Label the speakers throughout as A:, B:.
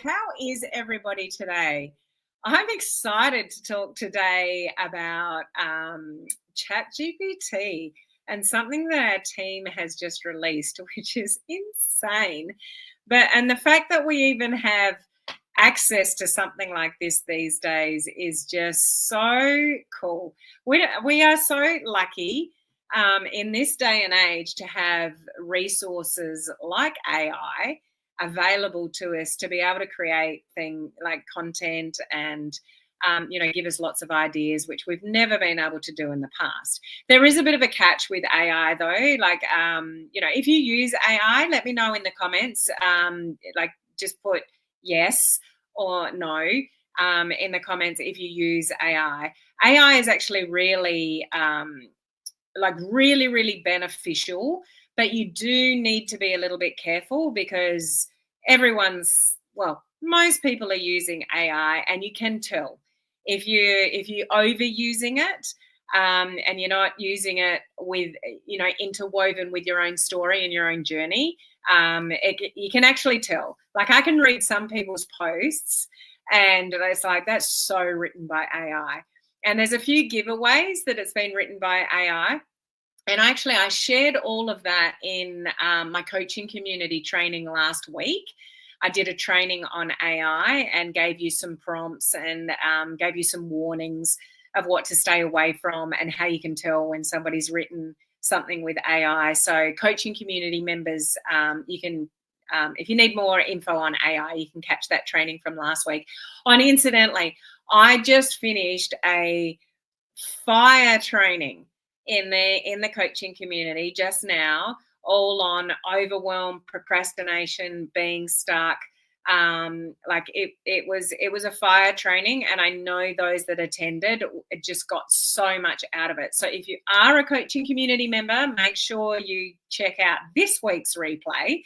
A: How is everybody today? I'm excited to talk today about Chat GPT and something that our team has just released, which is insane. And the fact that we even have access to something like this these days is just so cool. We are so lucky in this day and age to have resources like AI available to us to be able to create things like content and give us lots of ideas, which we've never been able to do in the past. There is a bit of a catch with AI though. If you use AI, let me know in the comments. Just put yes or no in the comments if you use AI. AI is actually really really beneficial, but you do need to be a little bit careful because most people are using AI, and you can tell if you overusing it, and you're not using it with interwoven with your own story and your own journey. You can actually tell. Like, I can read some people's posts and it's like, that's so written by AI. And there's a few giveaways that it's been written by AI. And actually, I shared all of that in my coaching community training last week. I did a training on AI and gave you some prompts and gave you some warnings of what to stay away from and how you can tell when somebody's written something with AI. So coaching community members, you can, if you need more info on AI, you can catch that training from last week. And incidentally, I just finished a fire training in the coaching community just now, all on overwhelm, procrastination, being stuck. It was a fire training, and I know those that attended just got so much out of it. So if you are a coaching community member, make sure you check out this week's replay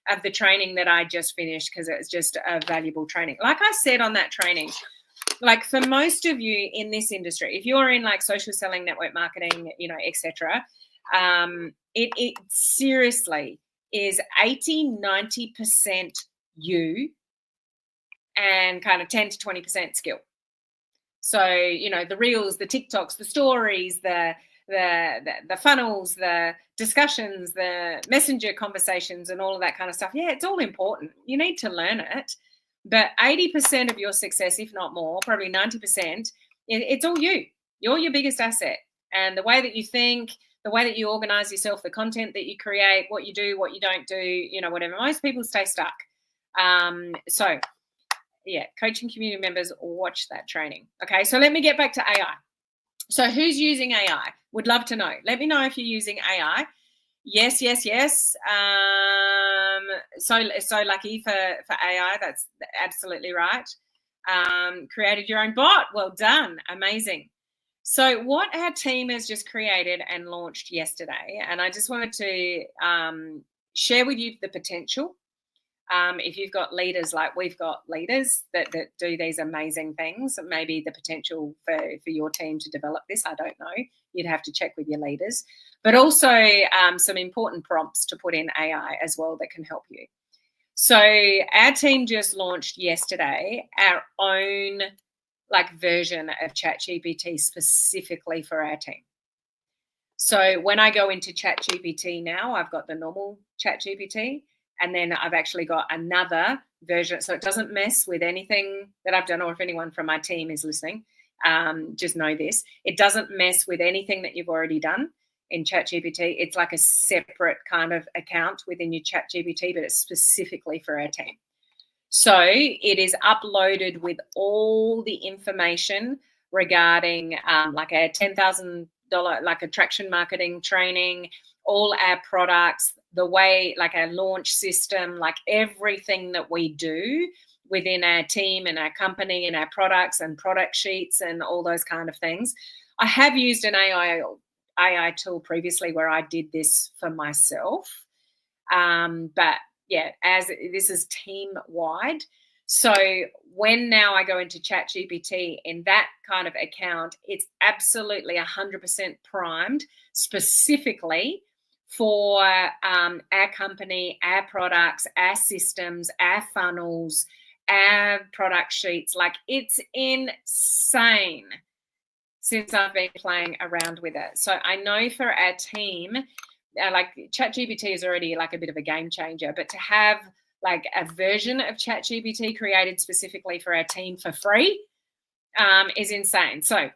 A: of the training that I just finished, because it's just a valuable training. Like I said on that training, like for most of you in this industry, if you're in like social selling, network marketing, etc., it seriously is 80-90% you and kind of 10 to 20% skill. So, the reels, the TikToks, the stories, the funnels, the discussions, the messenger conversations, and all of that kind of stuff. Yeah, it's all important. You need to learn it. But 80% of your success, if not more, probably 90%, it's all you. You're your biggest asset. And the way that you think, the way that you organize yourself, the content that you create, what you do, what you don't do, whatever. Most people stay stuck. Coaching community members, watch that training. Okay, so let me get back to AI. So who's using AI? Would love to know. Let me know if you're using AI. Yes. So lucky for AI. That's absolutely right. Created your own bot. Well done. Amazing. So what our team has just created and launched yesterday, and I just wanted to share with you the potential. If you've got leaders, like we've got leaders that do these amazing things, maybe the potential for your team to develop this, I don't know. You'd have to check with your leaders. But also some important prompts to put in AI as well that can help you. So our team just launched yesterday our own version of Chat GPT specifically for our team. So when I go into Chat GPT now, I've got the normal Chat GPT, and then I've actually got another version. So it doesn't mess with anything that I've done, or if anyone from my team is listening, just know this. It doesn't mess with anything that you've already done in Chat GPT. It's like a separate kind of account within your Chat GPT, but it's specifically for our team. So it is uploaded with all the information regarding like a $10,000 attraction marketing training, all our products, the way, like our launch system, like everything that we do within our team and our company and our products and product sheets and all those kind of things. I have used an AI tool previously where I did this for myself. But yeah, as this is team wide. So when now I go into Chat GPT in that kind of account, it's absolutely 100% primed specifically for our company, our products, our systems, our funnels, product sheets. Like, it's insane since I've been playing around with it. So I know for our team, like Chat GPT is already like a bit of a game changer, but to have like a version of Chat GPT created specifically for our team for free is insane. So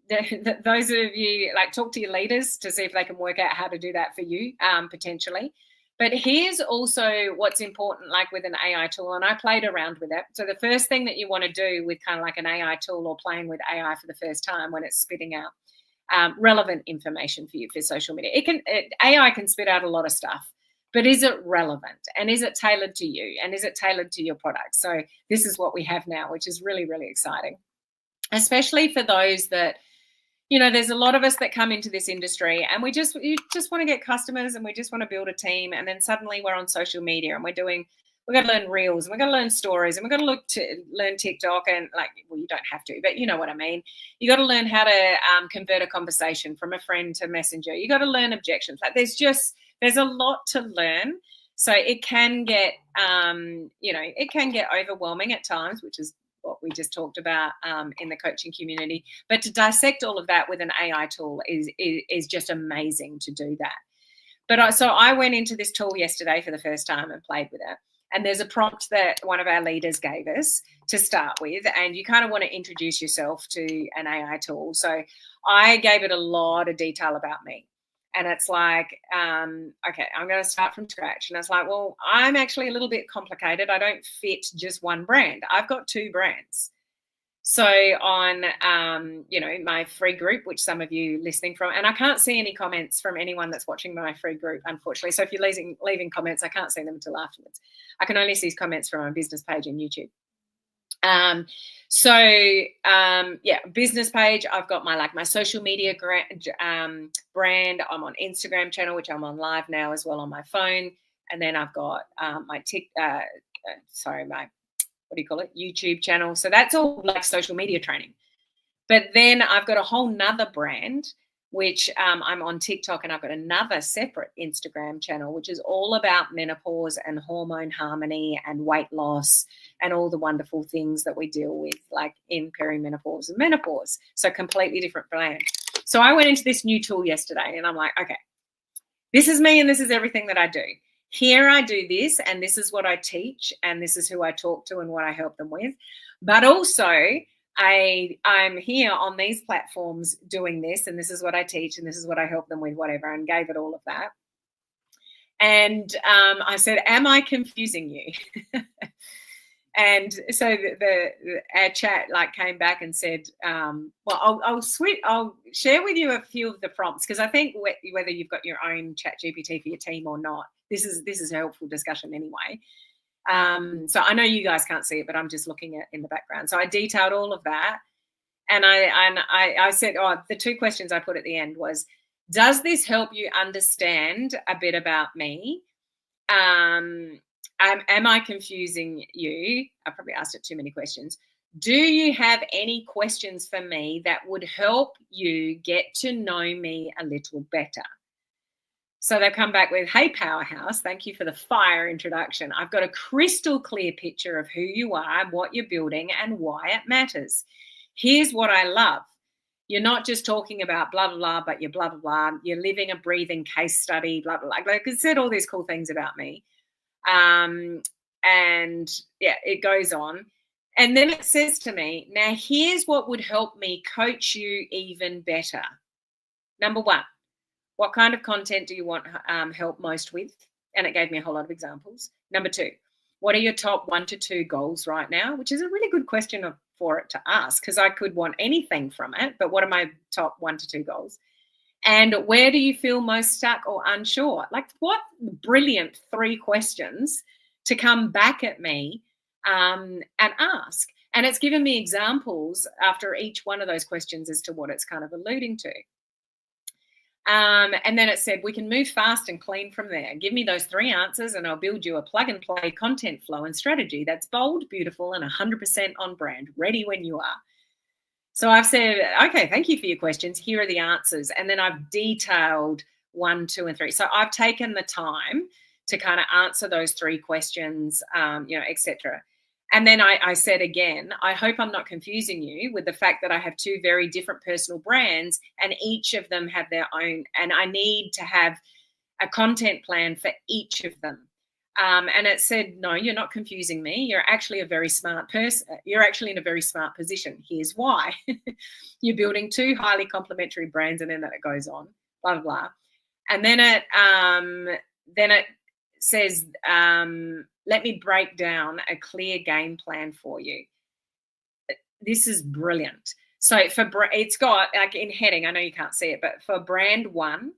A: those of you, like, talk to your leaders to see if they can work out how to do that for you, potentially. But here's also what's important, like with an AI tool, and I played around with it. So the first thing that you want to do with kind of like an AI tool or playing with AI for the first time when it's spitting out relevant information for you for social media. AI can spit out a lot of stuff, but is it relevant? And is it tailored to you? And is it tailored to your product? So this is what we have now, which is really, really exciting, especially for those that, you know, there's a lot of us that come into this industry and you just want to get customers and we just want to build a team. And then suddenly we're on social media and we've got to learn reels and we've got to learn stories and we've got to learn TikTok and, like, well, you don't have to, but you know what I mean. You got to learn how to convert a conversation from a friend to messenger. You got to learn objections. Like, there's a lot to learn. So it can get, it can get overwhelming at times, which is what we just talked about in the coaching community. But to dissect all of that with an AI tool is just amazing to do that. But so I went into this tool yesterday for the first time and played with it. And there's a prompt that one of our leaders gave us to start with. And you kind of want to introduce yourself to an AI tool. So I gave it a lot of detail about me. And it's like, okay, I'm going to start from scratch. And it's like, well, I'm actually a little bit complicated. I don't fit just one brand. I've got 2 brands. So on, my free group, which some of you listening from, and I can't see any comments from anyone that's watching my free group, unfortunately. So if you're leaving comments, I can't see them until afterwards. I can only see comments from my business page in YouTube. Business page, I've got my social media brand. I'm on Instagram channel, which I'm on live now as well on my phone. And then I've got my YouTube channel. So that's all like social media training. But then I've got a whole nother brand, which I'm on TikTok, and I've got another separate Instagram channel, which is all about menopause and hormone harmony and weight loss and all the wonderful things that we deal with, like in perimenopause and menopause. So completely different brand. So I went into this new tool yesterday and I'm like, okay, this is me and this is everything that I do. Here I do this, and this is what I teach, and this is who I talk to and what I help them with. But also I'm here on these platforms doing this, and this is what I teach, and this is what I help them with, whatever, and gave it all of that. And I said, am I confusing you? And so our chat came back and said, well, I'll share with you a few of the prompts, because I think whether you've got your own Chat GPT for your team or not, this is a helpful discussion anyway. So I know you guys can't see it, but I'm just looking at in the background. So I detailed all of that, and I said, the 2 questions I put at the end was, does this help you understand a bit about me? Am I confusing you? I probably asked it too many questions. Do you have any questions for me that would help you get to know me a little better? So they've come back with, hey, Powerhouse, thank you for the fire introduction. I've got a crystal clear picture of who you are, what you're building, and why it matters. Here's what I love. You're not just talking about blah, blah, blah, but you're blah, blah, blah. You're living a breathing case study, blah, blah, blah. Like, it said all these cool things about me. And yeah, it goes on. And then it says to me, now here's what would help me coach you even better. Number 1, what kind of content do you want help most with? And it gave me a whole lot of examples. Number 2, what are your top 1 to 2 goals right now? Which is a really good question for it to ask, because I could want anything from it, but what are my top 1 to 2 goals? And where do you feel most stuck or unsure? Like, what brilliant 3 questions to come back at me and ask. And it's given me examples after each one of those questions as to what it's kind of alluding to. And then it said, we can move fast and clean from there. Give me those 3 answers and I'll build you a plug and play content flow and strategy that's bold, beautiful, and 100% on brand, ready when you are. So I've said, okay, thank you for your questions. Here are the answers. And then I've detailed 1, 2, and 3. So I've taken the time to kind of answer those 3 questions, etc. And then I said again, I hope I'm not confusing you with the fact that I have two very different personal brands and each of them have their own, and I need to have a content plan for each of them. And it said, no, you're not confusing me. You're actually a very smart person. You're actually in a very smart position. Here's why. You're building two highly complementary brands, and then it goes on, blah, blah, blah. And then it says, let me break down a clear game plan for you. This is brilliant. So it's got, like in heading, I know you can't see it, but for brand one,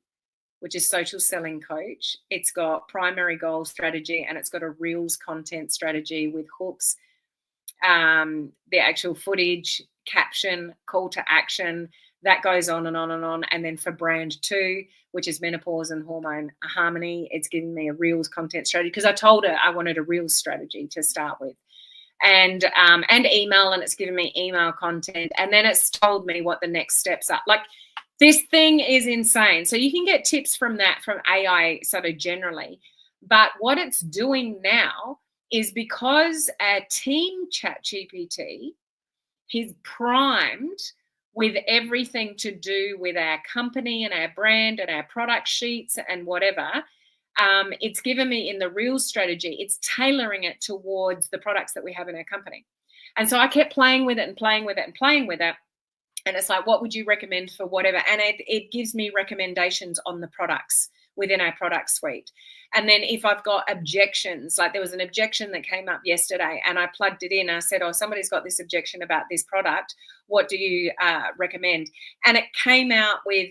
A: which is social selling coach, it's got primary goal strategy, and it's got a reels content strategy with hooks, the actual footage, caption, call to action, that goes on and on and on. And then for brand two, which is menopause and hormone harmony, it's giving me a reels content strategy, because I told her I wanted a reels strategy to start with. And email, and it's given me email content, and then it's told me what the next steps are. Like, this thing is insane. So you can get tips from that, from AI sort of generally. But what it's doing now is, because our team Chat GPT is primed with everything to do with our company and our brand and our product sheets and whatever, it's given me in the real strategy, it's tailoring it towards the products that we have in our company. And so I kept playing with it and playing with it and playing with it. And it's like, what would you recommend for whatever? And it gives me recommendations on the products within our product suite. And then if I've got objections, like there was an objection that came up yesterday, and I plugged it in. I said, oh, somebody's got this objection about this product. What do you recommend? And it came out with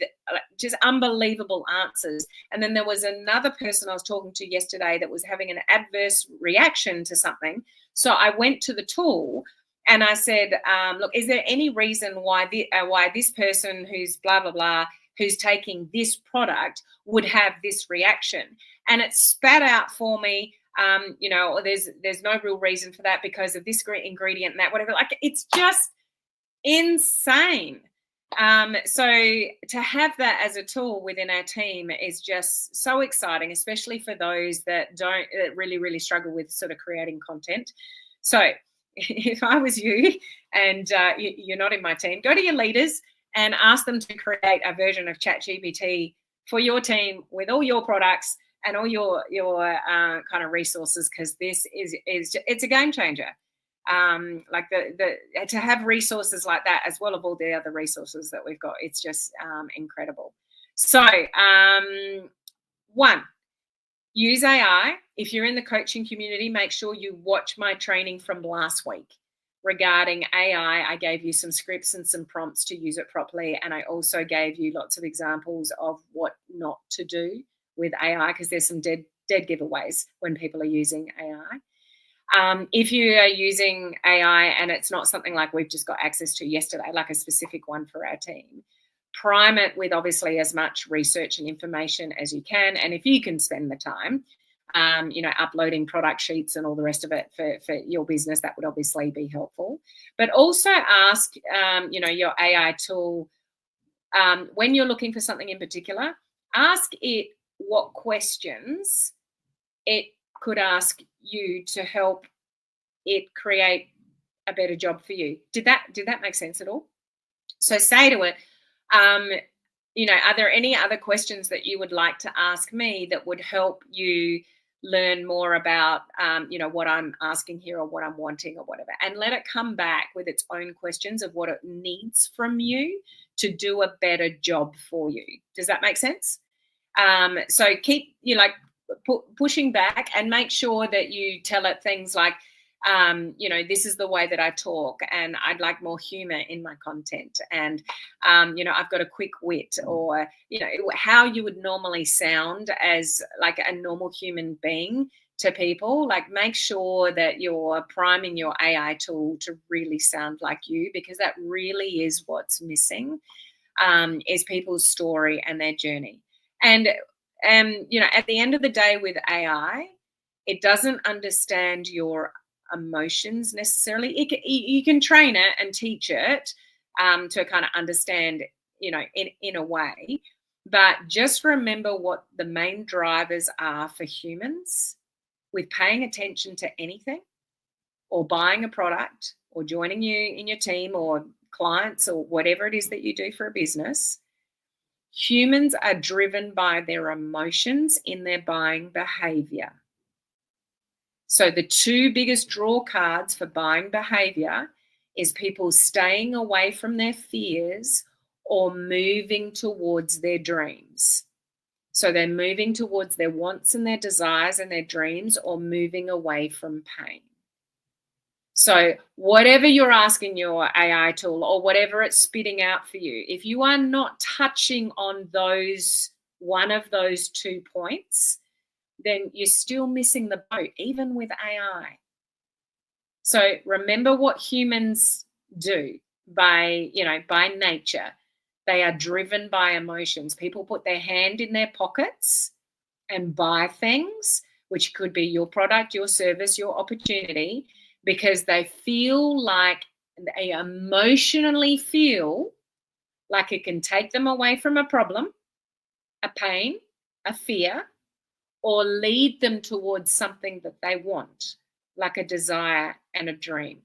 A: just unbelievable answers. And then there was another person I was talking to yesterday that was having an adverse reaction to something. So I went to the tool and I said, look, is there any reason why this person who's blah, blah, blah, who's taking this product would have this reaction? And it spat out for me, there's no real reason for that because of this ingredient and that, whatever. Like, it's just insane. So to have that as a tool within our team is just so exciting, especially for those that really, really struggle with sort of creating content. So if I was you and you're not in my team, go to your leaders and ask them to create a version of Chat GPT for your team with all your products and all your kind of resources, because this it's a game changer. Like to have resources like that, as well as all the other resources that we've got, it's just incredible. So one, use AI. If you're in the coaching community, make sure you watch my training from last week regarding AI. I gave you some scripts and some prompts to use it properly. And I also gave you lots of examples of what not to do with AI, because there's some dead giveaways when people are using AI. If you are using AI and it's not something like we've just got access to yesterday, like a specific one for our team, prime it with obviously as much research and information as you can. And if you can spend the time, uploading product sheets and all the rest of it for your business, that would obviously be helpful. But also ask, your AI tool, when you're looking for something in particular, ask it what questions it could ask you to help it create a better job for you. Did that make sense at all? So say to it, are there any other questions that you would like to ask me that would help you learn more about, what I'm asking here or what I'm wanting or whatever, and let it come back with its own questions of what it needs from you to do a better job for you. Does that make sense? So keep, pushing back, and make sure that you tell it things like, this is the way that I talk, and I'd like more humor in my content, and I've got a quick wit, or how you would normally sound as like a normal human being to people. Like, make sure that you're priming your AI tool to really sound like you, because that really is what's missing, is people's story and their journey. And at the end of the day with AI, it doesn't understand your emotions necessarily. You can train it and teach it to kind of understand, in a way. But just remember what the main drivers are for humans with paying attention to anything. or buying a product or joining you in your team or clients or whatever it is that you do for a business, humans are driven by their emotions in their buying behavior. So the two biggest draw cards for buying behavior is people staying away from their fears or moving towards their dreams. So they're moving towards their wants and their desires and their dreams, or moving away from pain. So whatever you're asking your AI tool or whatever it's spitting out for you, if you are not touching on one of those 2 points, then you're still missing the boat, even with AI. So remember what humans do by nature. They are driven by emotions. People put their hand in their pockets and buy things, which could be your product, your service, your opportunity, because they emotionally feel like it can take them away from a problem, a pain, a fear, or lead them towards something that they want, like a desire and a dream.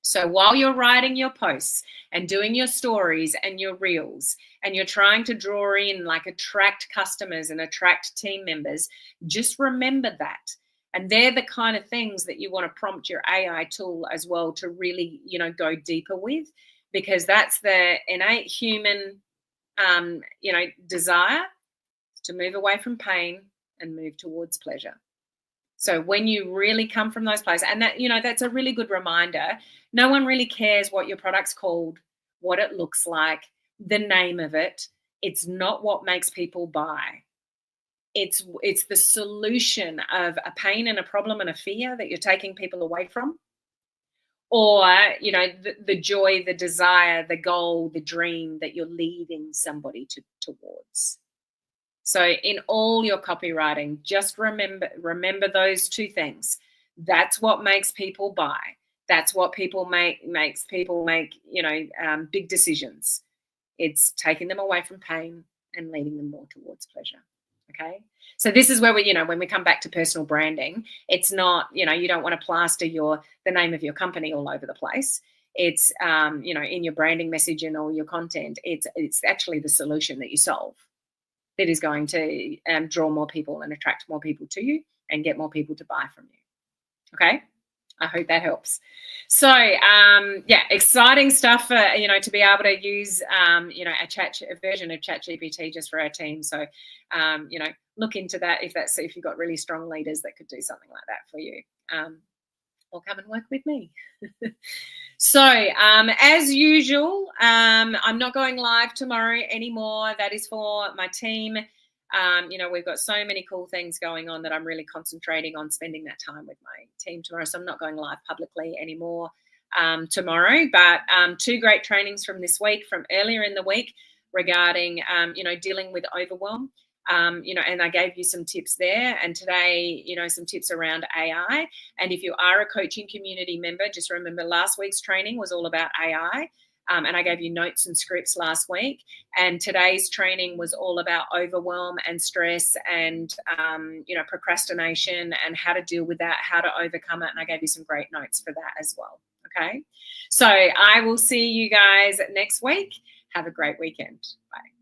A: So while you're writing your posts and doing your stories and your reels, and you're trying to draw in, like, attract customers and attract team members, just remember that. And they're the kind of things that you want to prompt your AI tool as well to really, go deeper with, because that's the innate human, desire to move away from pain and move towards pleasure. So when you really come from those places, and that, that's a really good reminder. No one really cares what your product's called, what it looks like, the name of it. It's not what makes people buy. It's the solution of a pain and a problem and a fear that you're taking people away from, or, the joy, the desire, the goal, the dream that you're leading somebody towards. So in all your copywriting, just remember those 2 things. That's what makes people buy. That's what makes people make, big decisions. It's taking them away from pain and leading them more towards pleasure. Okay. So this is where when we come back to personal branding, it's not, you don't want to plaster the name of your company all over the place. It's, in your branding message and all your content, it's actually the solution that you solve that is going to draw more people and attract more people to you and get more people to buy from you. Okay, I hope that helps. So exciting stuff for to be able to use a version of Chat GPT just for our team. So look into that if you've got really strong leaders that could do something like that for you. Or come and work with me. So as usual, I'm not going live tomorrow anymore. That is for my team. We've got so many cool things going on that I'm really concentrating on spending that time with my team tomorrow. So I'm not going live publicly anymore tomorrow. But 2 great trainings from this week, from earlier in the week, regarding dealing with overwhelm. And I gave you some tips there, and today, some tips around AI. And if you are a coaching community member, just remember last week's training was all about AI. And I gave you notes and scripts last week. And today's training was all about overwhelm and stress and, procrastination and how to deal with that, how to overcome it. And I gave you some great notes for that as well. Okay. So I will see you guys next week. Have a great weekend. Bye.